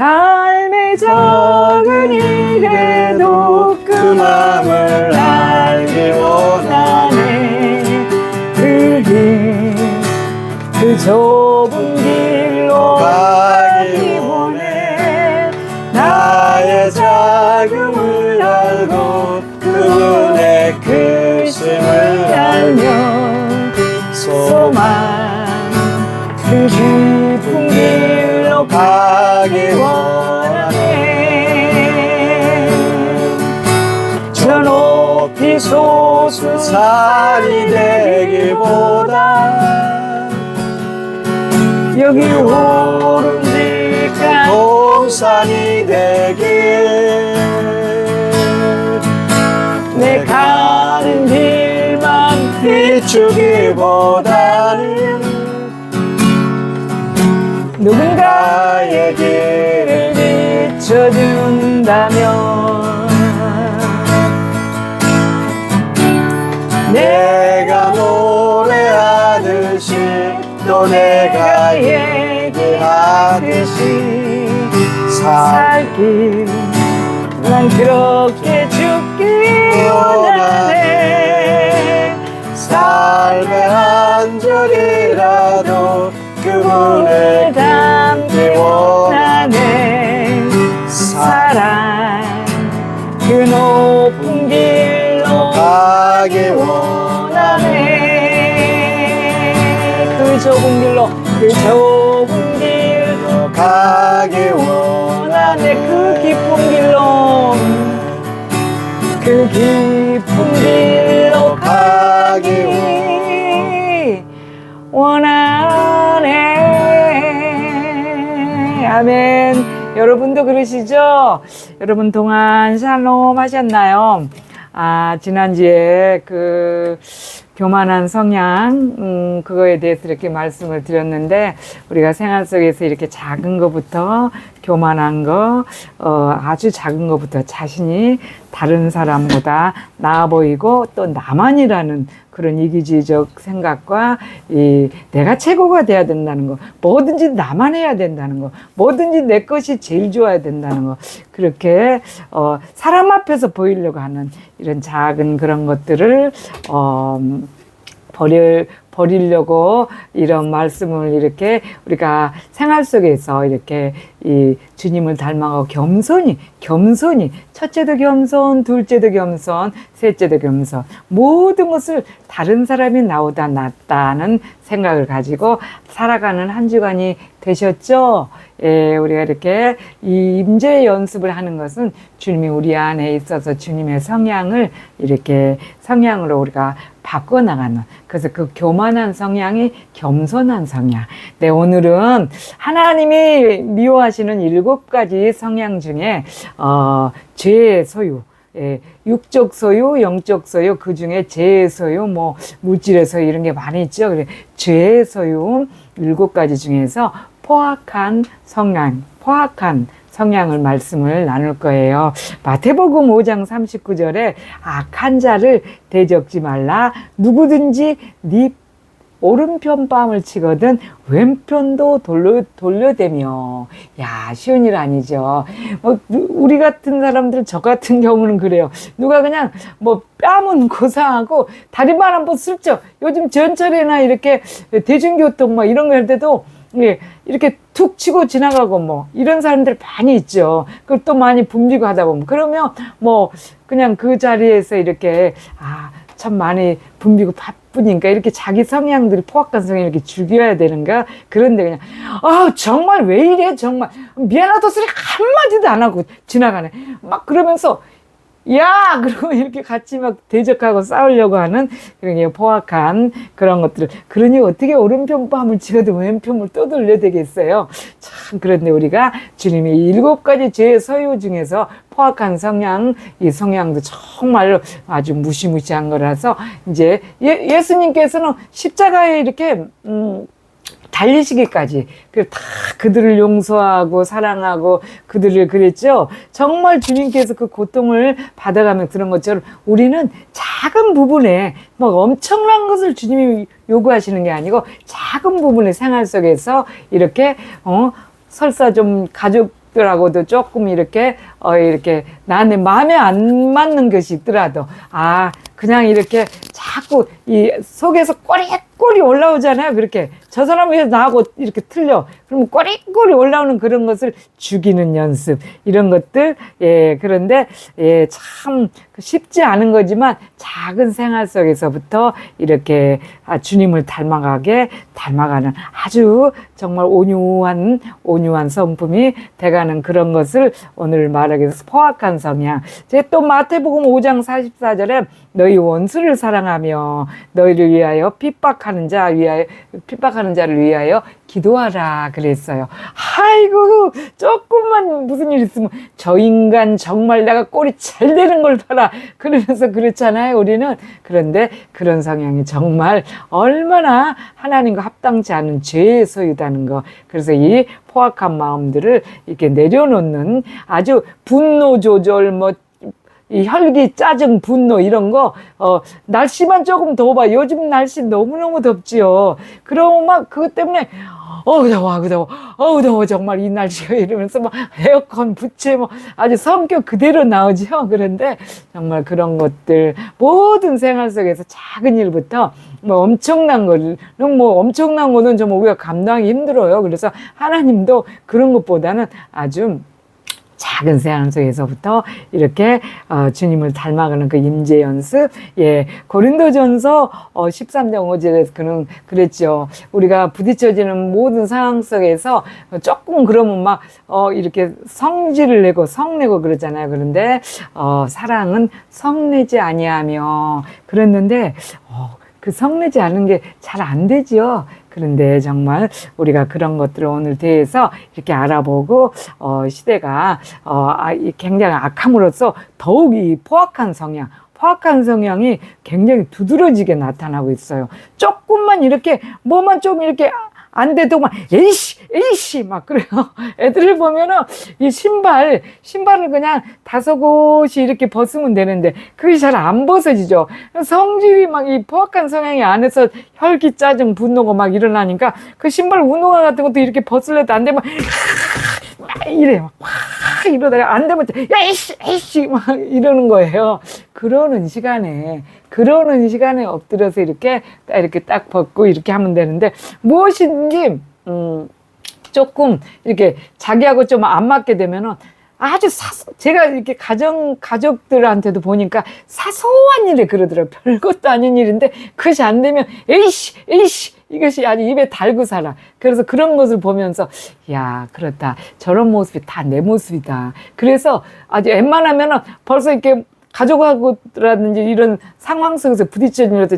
삶의 작은 일에도 그 마음을 알기 원하네. 그 좁은 길로 가기 원해. 나의 자금을 알고 그분의 크심을 알면 소망 그 깊은 길로 가기 원하네. 저 높이 솟은 산이 되기보다 여기 오름직한 동산이 되길. 내 가는 길만 비추기보다는 누군가의 길을 비춰준다면 내가 노래하듯이 또 내가 얘기하듯이 살길 난 그렇게 죽기 원하네. 삶의 한 절이라도 그분을 담기 원하네. 사랑 그 높은 길로 가기 원하네. 그 좁은 길로 가기 원하네. 그 깊은 길로 가기 원하네. 아멘. 여러분도 그러시죠? 여러분 동안 샬롬 하셨나요? 지난주에 교만한 성향, 그거에 대해서 이렇게 말씀을 드렸는데, 우리가 생활 속에서 이렇게 작은 것부터, 교만한 거, 아주 작은 것부터 자신이 다른 사람보다 나아 보이고, 또 나만이라는 그런 이기주의적 생각과, 내가 최고가 돼야 된다는 거, 뭐든지 나만 해야 된다는 거, 뭐든지 내 것이 제일 좋아야 된다는 거, 그렇게, 사람 앞에서 보이려고 하는 이런 작은 그런 것들을, 버리려고 이런 말씀을 이렇게 우리가 생활 속에서 이렇게 이 주님을 닮아가고 겸손히 첫째도 겸손, 둘째도 겸손, 셋째도 겸손, 모든 것을 다른 사람이 나보다 낫다는 생각을 가지고 살아가는 한 주간이 되셨죠? 예, 우리가 이렇게 이 임재 연습을 하는 것은 주님이 우리 안에 있어서 주님의 성향을 이렇게 성향으로 우리가 바꿔나가는, 그래서 그 교만한 성향이 겸손한 성향. 네, 오늘은 하나님이 미워하시는 7가지 성향 중에 죄의 소유, 육적 소유, 영적 소유, 그 중에 죄의 소유, 뭐 물질의 소유 이런 게 많이 있죠. 그래, 죄의 소유 7가지 중에서 포악한 성향을 말씀을 나눌 거예요. 마태복음 5장 39절에 악한 자를 대적지 말라. 누구든지 네 오른편 뺨을 치거든 왼편도 돌려대며. 야, 쉬운 일 아니죠. 우리 같은 사람들, 저 같은 경우는 그래요. 누가 그냥 뺨은 고상하고 다리만 한번 슬쩍, 요즘 전철이나 이렇게 대중교통 이런 거 할 때도 이렇게 툭 치고 지나가고 이런 사람들 많이 있죠. 그걸 또 많이 붐비고 하다 보면, 그러면 그냥 그 자리에서 이렇게 참 많이 붐비고 바쁘니까 이렇게 자기 성향들이, 포악한 성향이 이렇게 죽여야 되는가? 그런데 그냥 정말 왜 이래, 정말 미안하다 소리 한마디도 안 하고 지나가네. 그러면서 야! 그러고 이렇게 같이 대적하고 싸우려고 하는 그런 포악한 그런 것들을. 그러니 어떻게 오른편 뺨을 치어도 왼편을 또 돌려대겠어요? 참, 그런데 우리가 주님이 7가지 죄의 소유 중에서 포악한 성향, 이 성향도 정말로 아주 무시무시한 거라서, 이제 예수님께서는 십자가에 이렇게 달리시기까지 다 그들을 용서하고 사랑하고 그들을 그랬죠. 정말 주님께서 그 고통을 받아가며 그런 것처럼 우리는 작은 부분에 엄청난 것을 주님이 요구하시는 게 아니고 작은 부분의 생활 속에서 이렇게 설사 좀 가족 가족들하고도 조금 이렇게 이렇게 나한테 마음에 안 맞는 것이 있더라도 그냥 이렇게 자꾸 이 속에서 꼬리꼬리 올라오잖아요. 그렇게 저 사람이 왜 나하고 이렇게 틀려? 그러면 꼬리꼬리 올라오는 그런 것을 죽이는 연습 이런 것들 그런데 참 쉽지 않은 거지만 작은 생활 속에서부터 이렇게 주님을 닮아가는 아주 정말 온유한 성품이 돼가는 그런 것을 오늘 말하기 위해서 포악한 성향. 제 또 마태복음 5장 44절에 너희 원수를 사랑하며 너희를 위하여 핍박하는 자를 위하여 기도하라 그랬어요. 아이고 조금만 무슨 일 있으면 저 인간 정말 내가 꼴이 잘 되는 걸 봐라 그러면서 그렇잖아요 우리는. 그런데 그런 성향이 정말 얼마나 하나님과 합당치 않은 죄의 소유다는 거. 그래서 이 포악한 마음들을 이렇게 내려놓는 아주 분노 조절 이 혈기, 짜증, 분노 이런 거 날씨만 조금 더워봐. 요즘 날씨 너무너무 덥지요. 그러면 막 그것 때문에 더워 정말 이 날씨가 이러면서 막 에어컨 부채 아주 성격 그대로 나오죠. 그런데 정말 그런 것들 모든 생활 속에서 작은 일부터 엄청난 거는 정말 우리가 감당하기 힘들어요. 그래서 하나님도 그런 것보다는 아주 작은 생활 속에서부터 이렇게 주님을 닮아가는 그 임재 연습. 고린도전서 13장 5절에서 그는 그랬죠. 우리가 부딪혀지는 모든 상황 속에서 조금 그러면 막 이렇게 성질을 내고 성내고 그러잖아요. 그런데 사랑은 성내지 아니하며 그랬는데 그 성내지 않은 게 잘 안 되지요. 그런데 정말 우리가 그런 것들을 오늘 대해서 이렇게 알아보고 시대가 굉장히 악함으로써 더욱 이 포악한 성향이 굉장히 두드러지게 나타나고 있어요. 조금만 이렇게 뭐만 좀 이렇게 안 돼도 막 에이씨 막 그래요. 애들을 보면은 이 신발을 그냥 5곳이 이렇게 벗으면 되는데 그게 잘 안 벗어지죠. 성질이 막 이 포악한 성향이 안에서 혈기, 짜증, 분노가 막 일어나니까 그 신발 운동화 같은 것도 이렇게 벗으려도 안 되면 이래 막 이러다가 안 되면 에이씨 막 이러는 거예요. 그러는 시간에 엎드려서 이렇게 딱 벗고 이렇게 하면 되는데 무엇인지 조금 이렇게 자기하고 좀 안 맞게 되면은 아주 제가 이렇게 가족들한테도 보니까 사소한 일에 그러더라고요. 별것도 아닌 일인데 그것이 안 되면 에이씨 이것이 아주 입에 달고 살아. 그래서 그런 것을 보면서 야 그렇다. 저런 모습이 다 내 모습이다. 그래서 아주 웬만하면은 벌써 이렇게 가족하고라든지 이런 상황 속에서 부딪혀지면서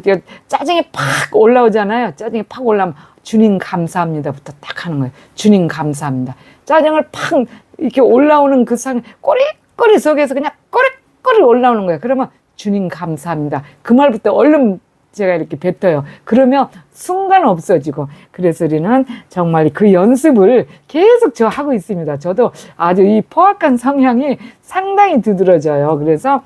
짜증이 팍 올라오잖아요. 짜증이 팍 올라오면 주님 감사합니다부터 딱 하는 거예요. 주님 감사합니다. 짜증을 팍 이렇게 올라오는 그 상황 꼬리꼬리 속에서 그냥 꼬리꼬리 올라오는 거예요. 그러면 주님 감사합니다. 그 말부터 얼른 제가 이렇게 뱉어요. 그러면 순간 없어지고. 그래서 우리는 정말 그 연습을 계속 저 하고 있습니다. 저도 아주 이 포악한 성향이 상당히 두드러져요. 그래서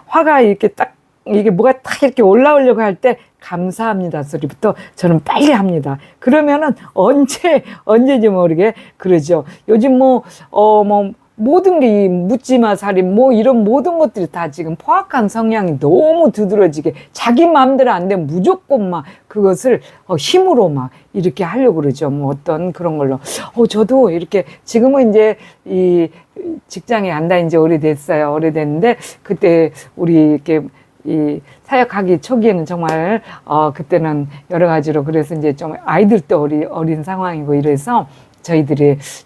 화가 이렇게 딱 이게 뭐가 딱 이렇게 올라오려고 할 때 감사합니다 소리부터 저는 빨리 합니다. 그러면은 언제인지 모르게 그러죠. 요즘 모든 게 묻지마 살인 이런 모든 것들이 다 지금 포악한 성향이 너무 두드러지게 자기 마음대로 안 되면 무조건 막 그것을 힘으로 막 이렇게 하려고 그러죠. 어떤 그런 걸로. 저도 이렇게 지금은 이제 이 직장에 안 다닌 지 오래됐는데 그때 우리 이렇게 이 사역하기 초기에는 정말 그때는 여러 가지로 그래서 이제 좀 아이들도 어린 상황이고 이래서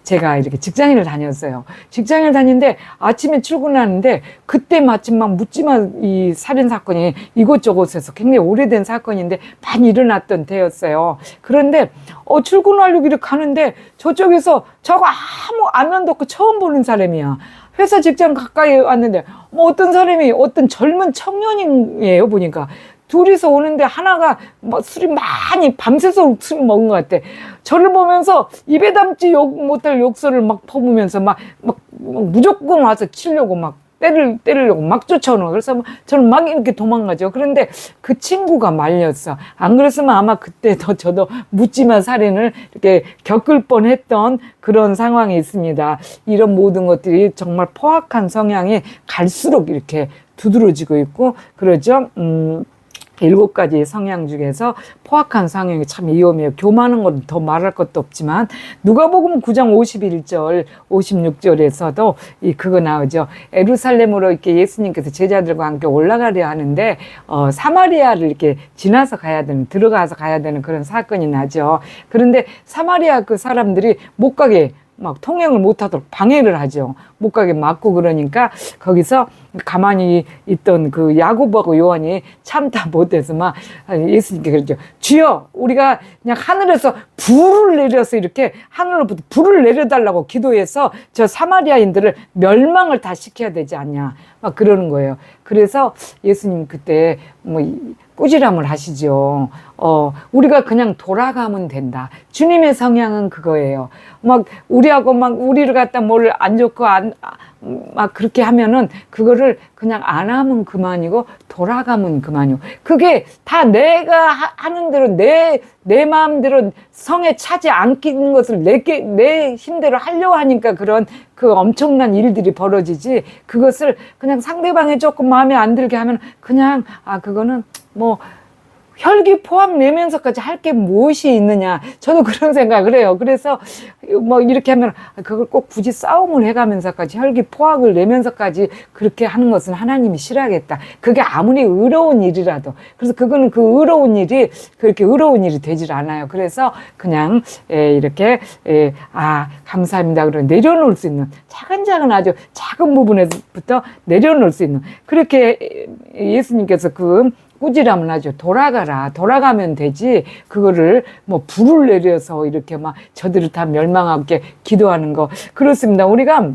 제가 이렇게 직장인을 다녔어요. 직장인을 다니는데 아침에 출근하는데 그때 마침 막 묻지마 이 살인 사건이 이곳저곳에서 굉장히 오래된 사건인데 많이 일어났던 때였어요. 그런데 출근하려고 이렇게 가는데 저쪽에서 저거 아무 안면도 없고 처음 보는 사람이야. 회사 직장 가까이 왔는데 어떤 사람이 어떤 젊은 청년이에요. 보니까 둘이서 오는데 하나가 술이 많이 밤새서 술 먹은 것 같아. 저를 보면서 입에 담지 못할 욕설을 막 퍼부면서 막 무조건 와서 치려고 막 때리려고 막 쫓아오는 거예요. 그래서 저는 막 이렇게 도망가죠. 그런데 그 친구가 말렸어. 안 그랬으면 아마 그때 저도 묻지마 살인을 이렇게 겪을 뻔했던 그런 상황이 있습니다. 이런 모든 것들이 정말 포악한 성향이 갈수록 이렇게 두드러지고 있고 그러죠. 7가지 성향 중에서 포악한 성향이 참 위험해요. 교만한 건 더 말할 것도 없지만 누가복음 9장 51절 56절에서도 그거 나오죠. 예루살렘으로 이렇게 예수님께서 제자들과 함께 올라가려 하는데 사마리아를 이렇게 지나서 들어가서 가야 되는 그런 사건이 나죠. 그런데 사마리아 그 사람들이 못 가게 막 통행을 못하도록 방해를 하죠. 못 가게 막고 그러니까 거기서 가만히 있던 그 야고보하고 요한이 참다 못해서 막 예수님께 그러죠. 주여, 우리가 그냥 하늘에서 불을 내려서 이렇게 하늘로부터 불을 내려달라고 기도해서 저 사마리아인들을 멸망을 다 시켜야 되지 않냐. 막 그러는 거예요. 그래서 예수님 그때 뭐 꾸지람을 하시죠. 우리가 그냥 돌아가면 된다. 주님의 성향은 그거예요. 막 우리하고 막 우리를 갖다 뭘 안 좋고 막 그렇게 하면은 그거를 그냥 안 하면 그만이고 돌아가면 그만이고 그게 다 내가 하는 대로 내 마음대로 성에 차지 않는 것을 내 힘대로 하려고 하니까 그런 그 엄청난 일들이 벌어지지 그것을 그냥 상대방이 조금 마음에 안 들게 하면 그냥 그거는 뭐 혈기 포함 내면서까지 할 게 무엇이 있느냐. 저도 그런 생각을 해요. 그래서 뭐 이렇게 하면 그걸 꼭 굳이 싸움을 해가면서까지 혈기 포악을 내면서까지 그렇게 하는 것은 하나님이 싫어하겠다. 그게 아무리 의로운 일이라도. 그래서 그거는 그 의로운 일이 그렇게 의로운 일이 되질 않아요. 그래서 그냥 이렇게 감사합니다. 그러고 내려놓을 수 있는 작은 아주 작은 부분에서부터 내려놓을 수 있는 그렇게 예수님께서 그 꾸지람을 하죠. 돌아가면 되지. 그거를 뭐 불을 내려서 이렇게 막 저들을 다 멸망하게 기도하는 거. 그렇습니다. 우리가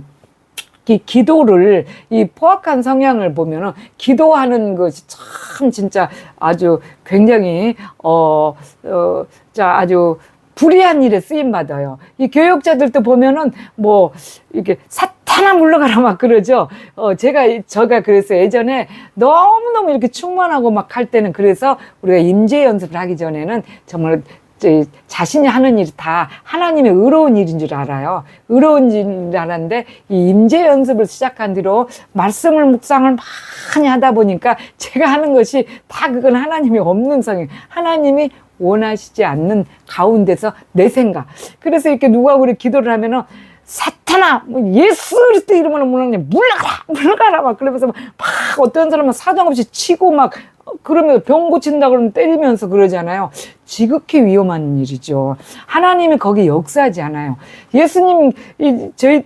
기도를 이 포악한 성향을 보면은 기도하는 것이 참 진짜 아주 굉장히 아주 불의한 일에 쓰임 받아요. 이 교역자들도 보면은 뭐 이렇게 사탄아 물러가라 막 그러죠. 제가 그래서 예전에 너무너무 이렇게 충만하고 막 할 때는 그래서 우리가 임재 연습을 하기 전에는 정말 자신이 하는 일이 다 하나님의 의로운 일인 줄 알아요. 의로운 일인 줄 알았는데 이 임재 연습을 시작한 뒤로 말씀을 묵상을 많이 하다 보니까 제가 하는 것이 다 그건 하나님이 없는 성향, 하나님이 원하시지 않는 가운데서 내 생각. 그래서 이렇게 누가 우리 기도를 하면은 사탄아, 예수 그리스도 이름으로 물러가라 막 그러면서 막 어떤 사람은 사정없이 치고 막 그러면 병 고친다 그러면 때리면서 그러잖아요. 지극히 위험한 일이죠. 하나님이 거기 역사하지 않아요. 예수님,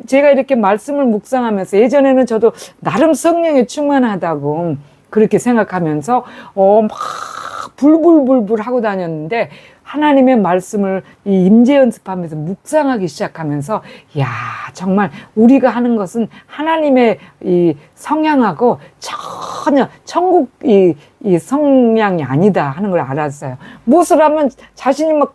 제가 이렇게 말씀을 묵상하면서 예전에는 저도 나름 성령에 충만하다고 그렇게 생각하면서 막 불불불불 하고 다녔는데 하나님의 말씀을 이 임재 연습하면서 묵상하기 시작하면서 야 정말 우리가 하는 것은 하나님의 이 성향하고 전혀 천국 이 성향이 아니다 하는 걸 알았어요. 무엇을 하면 자신이 막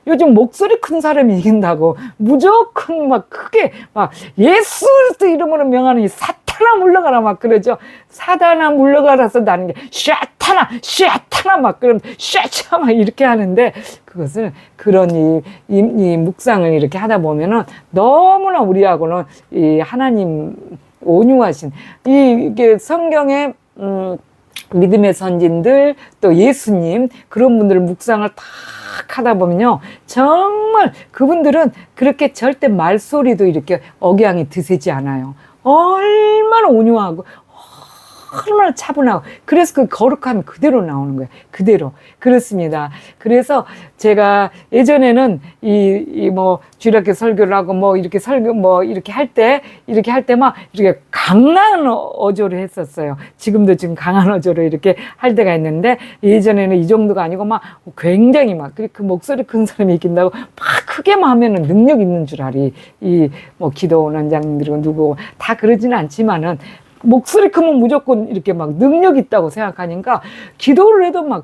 요즘 목소리 큰 사람이 이긴다고 무조건 막 크게 막 예수 그리스도 이름으로 명하는 이 사탄아 물러가라 막 그러죠. 사단아 물러가라서 나는 게 샤타나 막 그럼 샤차 막 이렇게 하는데 그것을 그런 이 묵상을 이렇게 하다 보면은 너무나 우리하고는 이 하나님 온유하신 이게 성경에 믿음의 선진들 또 예수님 그런 분들 묵상을 딱 하다 보면요 정말 그분들은 그렇게 절대 말소리도 이렇게 억양이 드세지 않아요. 얼마나 온유하고 얼마나 차분하고 그래서 그 거룩함이 그대로 나오는 거예요. 그대로 그렇습니다. 그래서 제가 예전에는 뭐 주일학교 설교를 하고 뭐 이렇게 설교 뭐 이렇게 할 때 막 이렇게 강한 어조를 했었어요. 지금도 지금 강한 어조로 이렇게 할 때가 있는데 예전에는 이 정도가 아니고 막 굉장히 막 그 목소리 큰 사람이 이긴다고 막 크게만 하면은 능력 있는 줄 알이 이 뭐 기도 원장님들이고 누구 다 그러지는 않지만은 목소리 크면 무조건 이렇게 막 능력 있다고 생각하니까 기도를 해도 막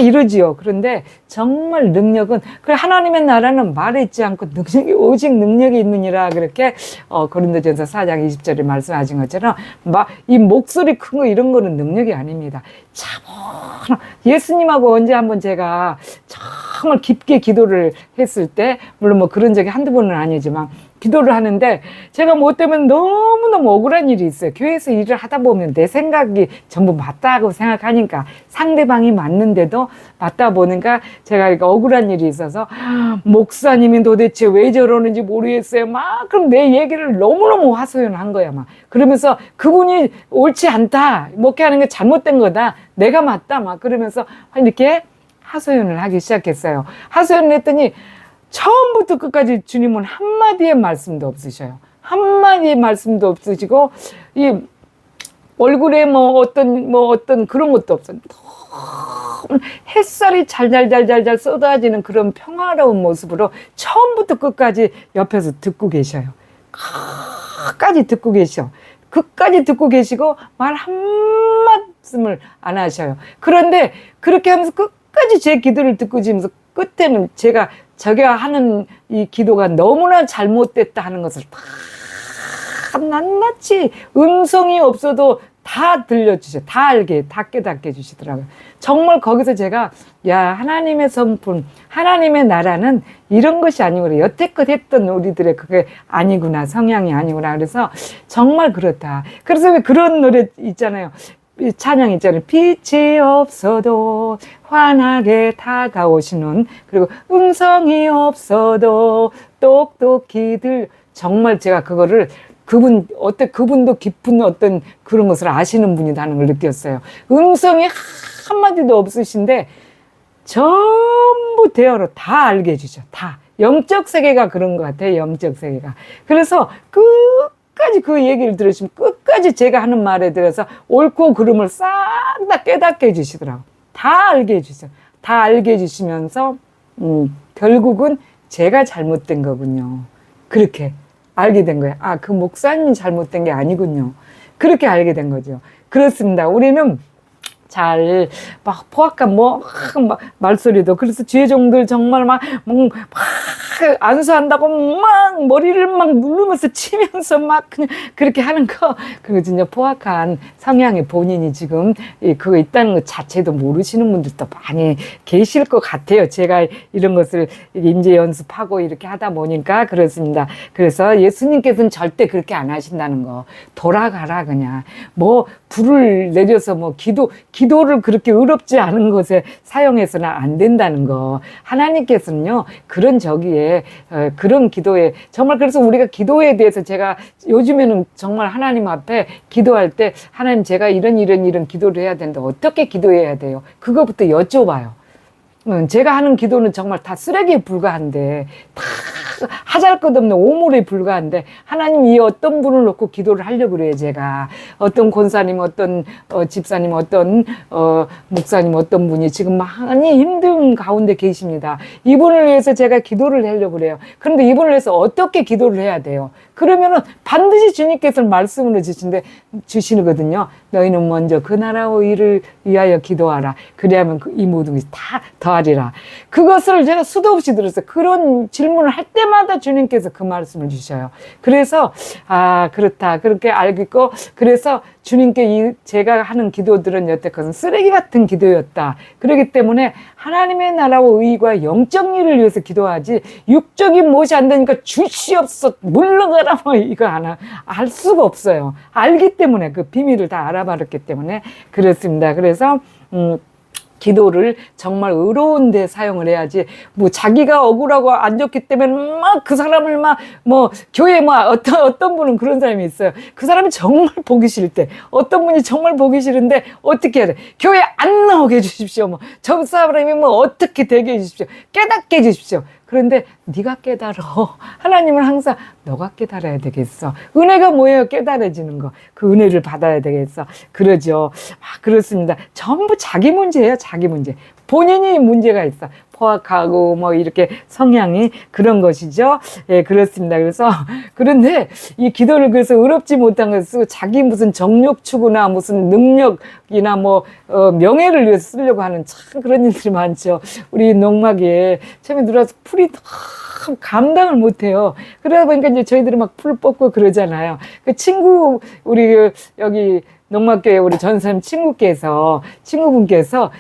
이러지요. 그런데 정말 능력은 그 하나님의 나라는 말에 있지 않고 능력이 오직 능력이 있느니라 그렇게 고린도전서 4장 20절에 말씀하신 것처럼 막 이 목소리 큰 거 이런 거는 능력이 아닙니다. 차분한 예수님하고 언제 한번 제가 정말 깊게 기도를 했을 때 물론 뭐 그런 적이 한두 번은 아니지만 기도를 하는데 제가 뭐 때문에 너무너무 억울한 일이 있어요. 교회에서 일을 하다 보면 내 생각이 전부 맞다고 생각하니까 상대방이 맞는데도 맞다 보니까 제가 억울한 일이 있어서 목사님이 도대체 왜 저러는지 모르겠어요. 막 그럼 내 얘기를 너무너무 하소연한 거야. 막 그러면서 그분이 옳지 않다. 목회하는 게 잘못된 거다. 내가 맞다. 막 그러면서 이렇게 하소연을 하기 시작했어요. 하소연을 했더니 처음부터 끝까지 주님은 한마디의 말씀도 없으셔요. 한마디의 말씀도 없으시고, 이 얼굴에 뭐 어떤 그런 것도 없어요. 햇살이 잘잘 쏟아지는 그런 평화로운 모습으로 처음부터 끝까지 옆에서 듣고 계셔요. 끝까지 듣고 계셔. 끝까지 듣고 계시고, 말 한말씀을 안 하셔요. 그런데 그렇게 하면서 끝까지 제 기도를 듣고 지면서 끝에는 제가 하는 이 기도가 너무나 잘못됐다 하는 것을 다 낱낱이 음성이 없어도 다 들려주셔. 다 깨닫게 해주시더라고요. 정말 거기서 제가, 야, 하나님의 성품, 하나님의 나라는 이런 것이 아니구나. 여태껏 했던 우리들의 그게 아니구나. 성향이 아니구나. 그래서 정말 그렇다. 그래서 왜 그런 노래 있잖아요. 찬양 있잖아요. 빛이 없어도 환하게 다가오시는, 그리고 음성이 없어도 똑똑히 정말 제가 그거를 그분도 깊은 어떤 그런 것을 아시는 분이라는 걸 느꼈어요. 음성이 한마디도 없으신데 전부 대화로 다 알게 해주죠. 다. 영적 세계가 그런 것 같아요. 영적 세계가. 그래서 끝까지 그 얘기를 들으시면 끝까지 제가 하는 말에 대해서 옳고 그름을 싹 다 깨닫게 해주시더라고요. 다 알게 해주세요. 다 알게 해주시면서 결국은 제가 잘못된 거군요. 그렇게 알게 된 거예요. 아, 그 목사님이 잘못된 게 아니군요. 그렇게 알게 된 거죠. 그렇습니다. 우리는 잘, 막, 포악한, 막, 말소리도. 그래서 지혜종들 정말 막 안수한다고 막, 머리를 막 누르면서 치면서 막, 그냥, 그렇게 하는 거. 그리고 진짜 포악한 성향의 본인이 지금, 그거 있다는 것 자체도 모르시는 분들도 많이 계실 것 같아요. 제가 이런 것을 인재 연습하고 이렇게 하다 보니까 그렇습니다. 그래서 예수님께서는 절대 그렇게 안 하신다는 거. 돌아가라, 그냥. 불을 내려서 기도를 그렇게 의롭지 않은 것에 사용해서는 안 된다는 거. 하나님께서는요, 그런 기도에, 정말 그래서 우리가 기도에 대해서 제가 요즘에는 정말 하나님 앞에 기도할 때, 하나님 제가 이런 기도를 해야 되는데 어떻게 기도해야 돼요? 그거부터 여쭤봐요. 제가 하는 기도는 정말 다 쓰레기에 불과한데, 다 하잘것없는 오물에 불과한데, 하나님 이 어떤 분을 놓고 기도를 하려고 그래요, 제가. 어떤 권사님, 어떤 집사님, 어떤 목사님, 어떤 분이 지금 많이 힘든 가운데 계십니다. 이분을 위해서 제가 기도를 하려고 그래요. 그런데 이분을 위해서 어떻게 기도를 해야 돼요? 그러면은 반드시 주님께서 말씀으로 주시거든요. 너희는 먼저 그 나라와 의를 위하여 기도하라. 그래야만 이 모든 것이 다 더하리라. 그것을 제가 수도 없이 들었어요. 그런 질문을 할 때마다 주님께서 그 말씀을 주셔요. 그래서 그렇다. 그렇게 알겠고, 그래서 주님께 제가 하는 기도들은 여태까지는 쓰레기 같은 기도였다. 그렇기 때문에 하나님의 나라와 의와 영적 일을 위해서 기도하지, 육적인 무엇이 안 되니까 주시옵소서 물러가라 이거 알 수가 없어요. 알기 때문에, 그 비밀을 다 알아버렸기 때문에 그렇습니다. 그래서 기도를 정말 의로운 데 사용을 해야지, 자기가 억울하고 안 좋기 때문에 막 그 사람을 교회 어떤 분은 그런 사람이 있어요. 그 사람이 정말 보기 싫을 때, 어떤 분이 정말 보기 싫은데 어떻게 해야 돼? 교회 안 나오게 해주십시오. 저 사람이 어떻게 되게 해주십시오. 깨닫게 해주십시오. 그런데 네가 깨달어. 하나님은 항상 너가 깨달아야 되겠어. 은혜가 뭐예요? 깨달아지는 거. 그 은혜를 받아야 되겠어. 그러죠. 그렇습니다. 전부 자기 문제예요. 자기 문제. 본인이 문제가 있어. 포악하고 뭐 이렇게 성향이 그런 것이죠. 예, 그렇습니다. 그래서 그런데 이 기도를 그래서 의롭지 못한 것을 자기 무슨 정욕 추구나 무슨 능력이나 뭐 명예를 위해서 쓰려고 하는 참 그런 일들이 많죠. 우리 농막에 처음에 들어와서 풀이 참 감당을 못해요. 그러다 보니까 이제 저희들은 막 풀 뽑고 그러잖아요. 그 친구 우리 여기 농막교회 우리 전사님 친구분께서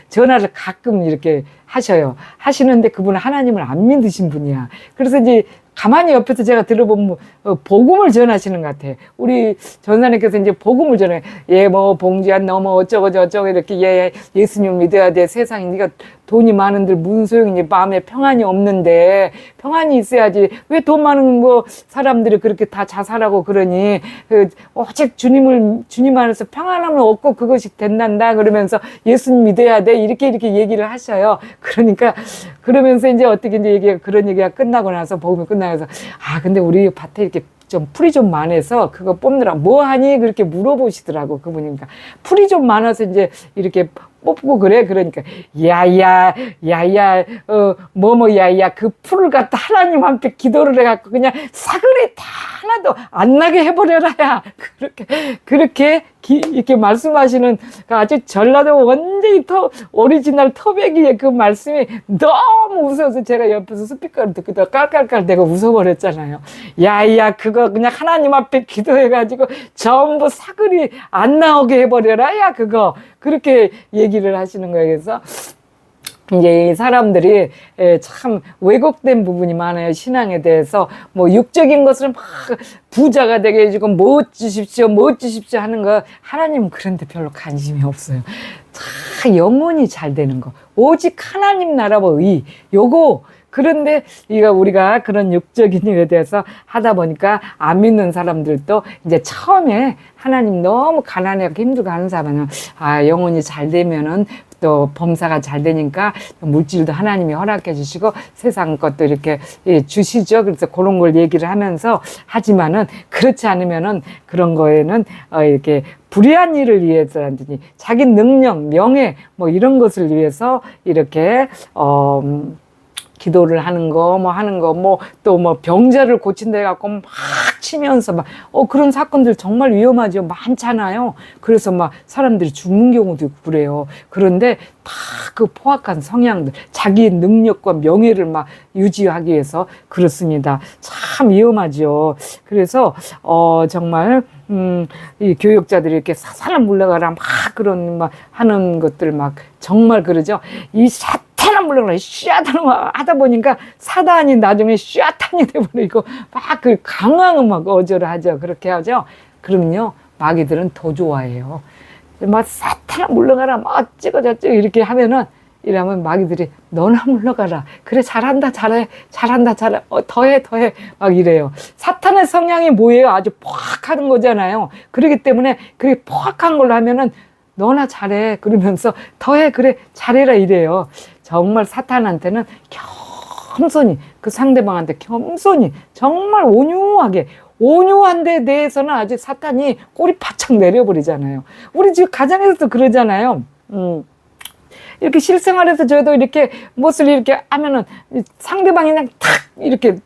전화를 가끔 이렇게 하셔요. 하시는데 그분은 하나님을 안 믿으신 분이야. 그래서 이제 가만히 옆에서 제가 들어보면 복음을 전하시는 것 같아요. 우리 전사님께서 이제 복음을 전해. 예, 뭐 봉지야 너 뭐 어쩌고 저쩌고 이렇게 예수님 믿어야 돼. 세상에 네가 돈이 많은들 무슨 소용이니 마음에 평안이 없는데 평안이 있어야지. 왜 돈 많은 뭐 사람들이 그렇게 다 자살하고 그러니 오직 주님 안에서 평안함을 얻고 그것이 된단다 그러면서 예수님 믿어야 돼 이렇게 얘기를 하셔요. 그러니까 그러면서 이제 어떻게 이제 그런 얘기가 끝나고 나서 복음이 끝나서 근데 우리 밭에 이렇게 좀 풀이 좀 많아서 그거 뽑느라 뭐 하니 그렇게 물어보시더라고 그분이니까 풀이 좀 많아서 이제 이렇게 뽑고 그래 그러니까 야야 야야 그 풀을 갖다 하나님 앞에 기도를 해갖고 그냥 사그리 다 하나도 안 나게 해버려라야 그렇게 이렇게 말씀하시는 그 아주 전라도 완전히 오리지널 터베기의 그 말씀이 너무 웃어서 제가 옆에서 스피커를 듣고 깔깔깔대고 웃어버렸잖아요. 야야 그거 그냥 하나님 앞에 기도해가지고 전부 사그리 안 나오게 해버려라 야 그거 그렇게 얘기를 하시는 거예요. 그래서 이제 사람들이 참 왜곡된 부분이 많아요. 신앙에 대해서 뭐 육적인 것을 막 부자가 되게 해주고 멋지십시오 하는 거 하나님은 그런데 별로 관심이 없어요. 다 영혼이 잘 되는 거 오직 하나님 나라와 의 요거 그런데 우리가 그런 육적인 일에 대해서 하다 보니까 안 믿는 사람들도 이제 처음에 하나님 너무 가난하고 힘들고 하는 사람은 영혼이 잘 되면은 또 범사가 잘 되니까 물질도 하나님이 허락해 주시고 세상 것도 이렇게 주시죠. 그래서 그런 걸 얘기를 하면서 하지만은 그렇지 않으면은 그런 거에는 이렇게 불의한 일을 위해서라든지 자기 능력, 명예 뭐 이런 것을 위해서 이렇게 기도를 하는 거, 또 병자를 고친다 해갖고 막 치면서 그런 사건들 정말 위험하죠. 많잖아요. 그래서 막 사람들이 죽는 경우도 있고 그래요. 그런데 다 그 포악한 성향들, 자기 능력과 명예를 막 유지하기 위해서 그렇습니다. 참 위험하죠. 그래서, 정말, 이 교육자들이 이렇게 사사람 물러가라 막 그런 하는 것들 정말 그러죠. 이 사탄아 물러가라 샤탄아 하다 보니까 사단이 나중에 샤탄이 돼버리고 막 그 강한 어절을 하죠. 그렇게 하죠. 그럼요 마귀들은 더 좋아해요. 사탄아 물러가라 어쩌고 저쩌고 이렇게 하면은 이러면 마귀들이 너나 물러가라 그래 잘한다 잘해 더해 막 이래요. 사탄의 성향이 뭐예요? 아주 포악하는 거잖아요. 그렇기 때문에 그렇게 포악한 걸로 하면은 너나 잘해 그러면서 더해 그래 잘해라 이래요. 정말 사탄한테는 겸손히 그 상대방한테 겸손히 정말 온유한 데 대해서는 아주 사탄이 꼬리 바짝 내려버리잖아요. 우리 지금 가정에서도 그러잖아요. 이렇게 실생활에서 저도 이렇게 무엇을 이렇게 하면은 상대방이 그냥 탁 이렇게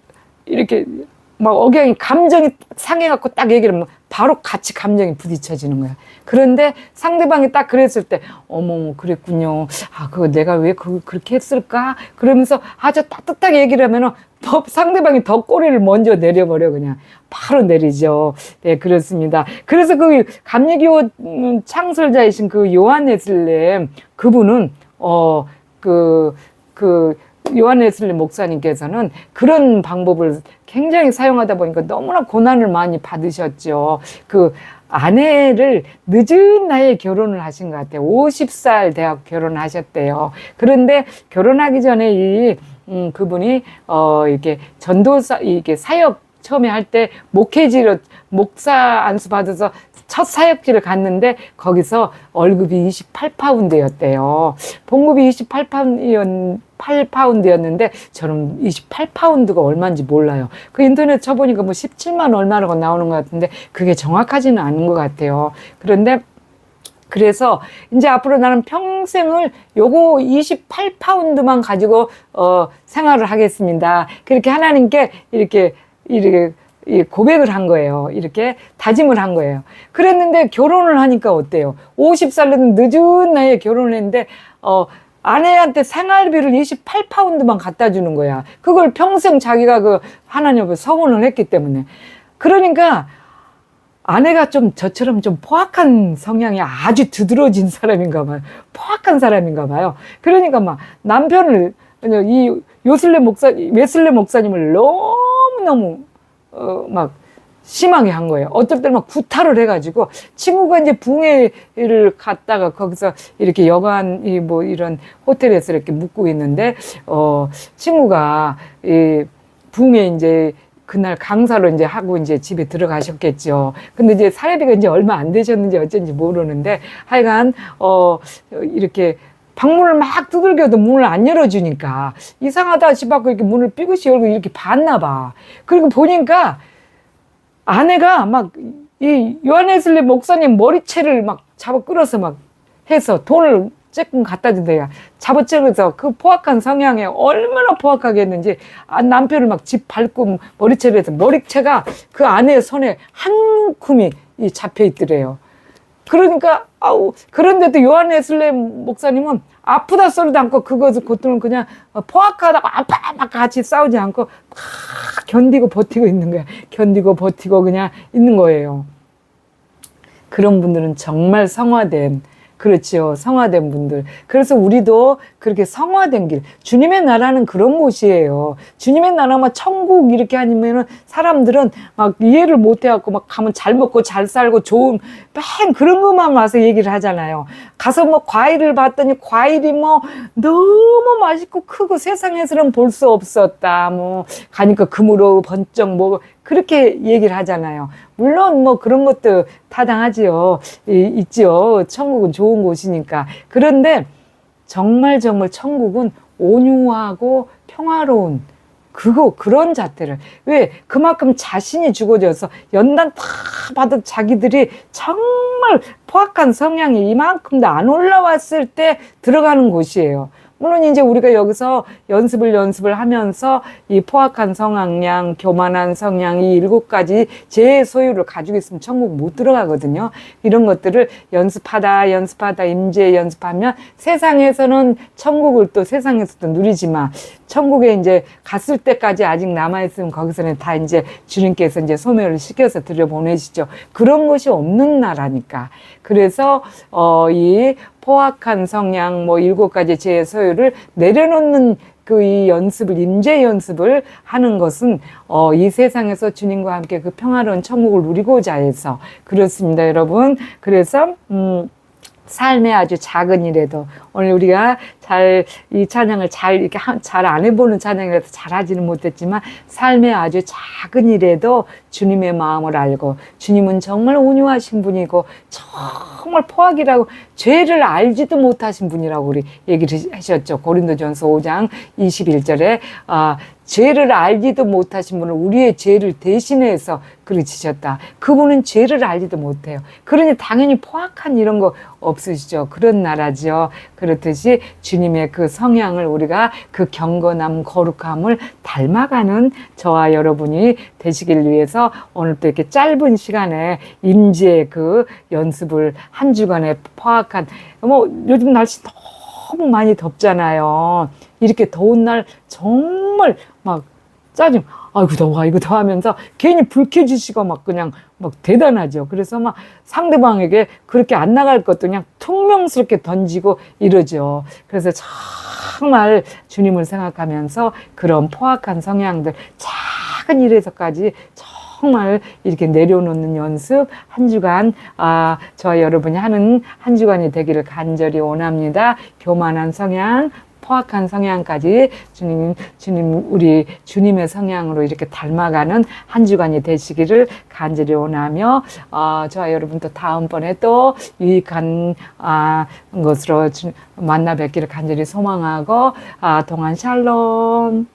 억양이 감정이 상해갖고 딱 얘기를 하면 바로 같이 감정이 부딪혀지는 거야. 그런데 상대방이 딱 그랬을 때 어머 그랬군요. 그거 내가 왜 그렇게 했을까? 그러면서 아주 따뜻하게 얘기를 하면은 상대방이 더 꼬리를 먼저 내려버려 그냥 바로 내리죠. 네 그렇습니다. 그래서 그 감리교 창설자이신 그 요한 웨슬레 그분은 요한 웨슬레 목사님께서는 그런 방법을 굉장히 사용하다 보니까 너무나 고난을 많이 받으셨죠. 그 아내를 늦은 나이에 결혼을 하신 것 같아요. 50살 대학 결혼을 하셨대요. 그런데 결혼하기 전에 그분이 이렇게 전도사 이게 사역 처음에 할 때 목사 안수 받아서 첫 사역지를 갔는데 거기서 월급이 28파운드였대요. 봉급이 28파운드였는데 저는 28파운드가 얼마인지 몰라요. 그 인터넷 쳐보니까 17만 얼마라고 나오는 것 같은데 그게 정확하지는 않은 것 같아요. 그런데 그래서 이제 앞으로 나는 평생을 요거 28파운드만 가지고 생활을 하겠습니다. 그렇게 하나님께 이렇게 고백을 한 거예요. 이렇게 다짐을 한 거예요. 그랬는데 결혼을 하니까 어때요? 50살은 늦은 나이에 결혼을 했는데 아내한테 생활비를 28파운드만 갖다 주는 거야. 그걸 평생 자기가 그 하나님 앞에 서원을 했기 때문에. 그러니까 아내가 좀 저처럼 좀 포악한 성향이 아주 두드러진 사람인가 봐요. 포악한 사람인가 봐요. 그러니까 막 남편을 이 웨슬레 목사님을 너무너무 막 심하게 한 거예요. 어쩔 때는 막 구타를 해가지고 친구가 이제 붕해를 갔다가 거기서 이렇게 여관 뭐 이런 호텔에서 이렇게 묵고 있는데 친구가 이 붕해 이제 그날 강사로 이제 하고 이제 집에 들어가셨겠죠. 근데 이제 사례비가 이제 얼마 안 되셨는지 어쩐지 모르는데 하여간 이렇게 방문을 막 두들겨도 문을 안 열어주니까 이상하다 싶어서 이렇게 문을 삐끗이 열고 이렇게 봤나 봐. 그리고 보니까 아내가 막 이 요한웨슬리 목사님 머리채를 막 잡아 끌어서 막 해서 돈을 조금 갖다 준대요. 잡아채면서 그 포악한 성향에 얼마나 포악하게 했는지 남편을 막 집 밟고 머리채를 해서 머리채가 그 아내의 손에 한 움큼이 잡혀 있더래요. 그러니까 그런데도 요한웨슬리 목사님은 아프다 소리도 않고 그것을 고통을 그냥 포악하다고 아빠 막 같이 싸우지 않고 막 견디고 버티고 있는 거야. 견디고 버티고 그냥 있는 거예요. 그런 분들은 정말 성화된, 그렇지요. 성화된 분들. 그래서 우리도 그렇게 성화된 길. 주님의 나라는 그런 곳이에요. 주님의 나라만 천국 이렇게 아니면은 사람들은 막 이해를 못 해갖고 막 가면 잘 먹고 잘 살고 좋은, 맨 그런 것만 와서 얘기를 하잖아요. 가서 뭐 과일을 봤더니 과일이 뭐 너무 맛있고 크고 세상에서는 볼 수 없었다. 뭐 가니까 금으로 번쩍 뭐 그렇게 얘기를 하잖아요. 물론 뭐 그런 것도 타당하지요. 있지요. 천국은 좋은 곳이니까. 그런데 정말 천국은 온유하고 평화로운 그런 자태를. 왜? 그만큼 자신이 죽어져서 연단 다 받은 자기들이 정말 포악한 성향이 이만큼도 안 올라왔을 때 들어가는 곳이에요. 물론 이제 우리가 여기서 연습을 하면서 이 포악한 성향, 교만한 성향, 이 7가지 제 소유를 가지고 있으면 천국 못 들어가거든요. 이런 것들을 연습하다 임재 연습하면 세상에서는 천국을 또 세상에서도 누리지만 천국에 이제 갔을 때까지 아직 남아있으면 거기서는 다 이제 주님께서 이제 소멸을 시켜서 들여보내시죠. 그런 것이 없는 나라니까. 그래서 이 포악한 성향, 뭐 7가지 제 소유를 내려놓는 이 연습을, 임재 연습을 하는 것은, 이 세상에서 주님과 함께 그 평화로운 천국을 누리고자 해서 그렇습니다, 여러분. 그래서, 삶의 아주 작은 일에도 오늘 우리가 이 찬양을 이렇게 잘 안 해보는 찬양이라서 잘 하지는 못했지만 삶의 아주 작은 일에도 주님의 마음을 알고 주님은 정말 온유하신 분이고 정말 포악이라고 죄를 알지도 못하신 분이라고 우리 얘기를 하셨죠. 고린도전서 5장 21절에 죄를 알지도 못하신 분은 우리의 죄를 대신해서 그르치셨다. 그분은 죄를 알지도 못해요. 그러니 당연히 포악한 이런 거 없으시죠. 그런 나라죠. 그렇듯이 주님의 그 성향을 우리가 그 경건함, 거룩함을 닮아가는 저와 여러분이 되시길 위해서 오늘 또 이렇게 짧은 시간에 임재 그 연습을 한 주간의 포악한, 뭐 요즘 날씨 너무 많이 덥잖아요. 이렇게 더운 날 정말 막 짜증, 아이고 더워 하면서 괜히 불쾌지수가 막 그냥 막 대단하죠. 그래서 막 상대방에게 그렇게 안 나갈 것도 그냥 퉁명스럽게 던지고 이러죠. 그래서 정말 주님을 생각하면서 그런 포악한 성향들 작은 일에서까지 정말 이렇게 내려놓는 연습 한 주간 저와 여러분이 하는 한 주간이 되기를 간절히 원합니다. 교만한 성향, 포악한 성향까지 우리 주님의 성향으로 이렇게 닮아가는 한 주간이 되시기를 간절히 원하며, 저와 여러분 또 다음번에 또 유익한, 것으로 만나 뵙기를 간절히 소망하고, 동안 샬롬.